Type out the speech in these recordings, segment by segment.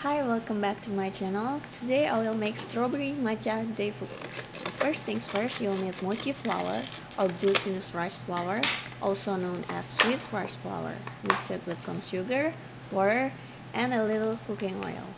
Hi, welcome back to my channel. Today I will make strawberry matcha Daifuku. So first things first, you'll need mochi flour or glutinous rice flour, also known as sweet rice flour. Mix it with some sugar, water, and a little cooking oil.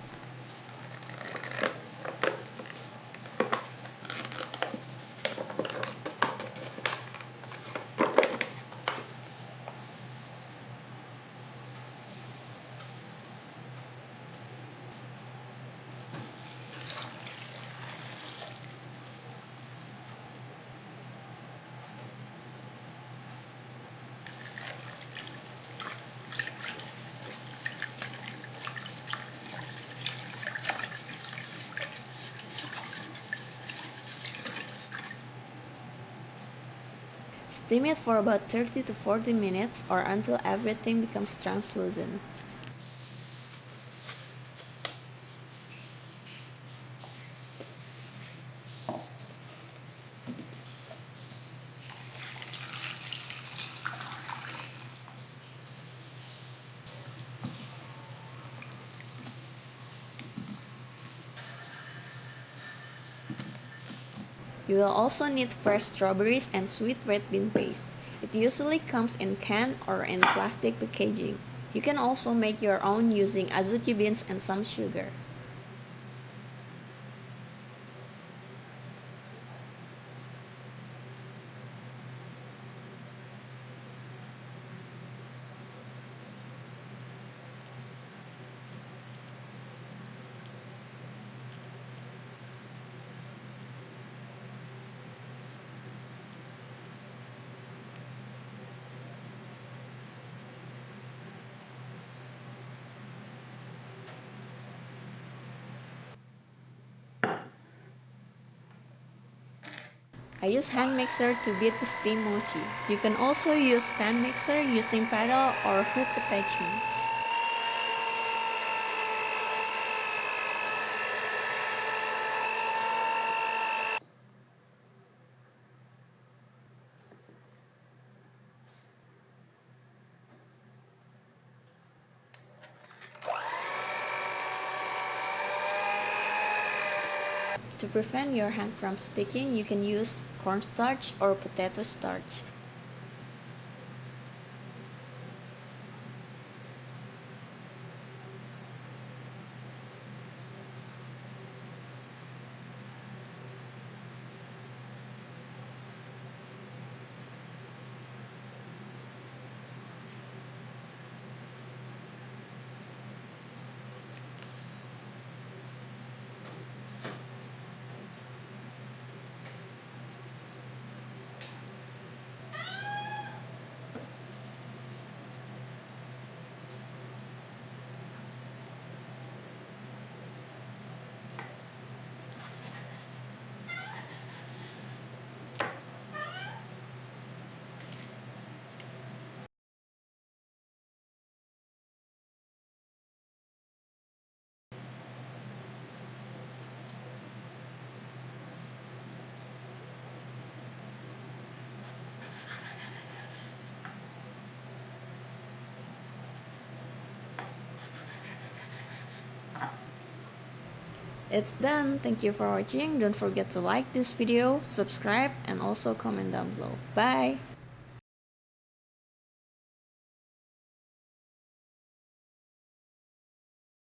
Steam it for about 30 to 40 minutes or until everything becomes translucent. You will also need fresh strawberries and sweet red bean paste. It usually comes in can or in plastic packaging. You can also make your own using azuki beans and some sugar. I use hand mixer to beat the steam mochi. You can also use stand mixer using paddle or hook attachment. To prevent your hand from sticking, you can use cornstarch or potato starch. It's done. Thank you for watching. Don't forget to like this video, subscribe, and also comment down below. Bye!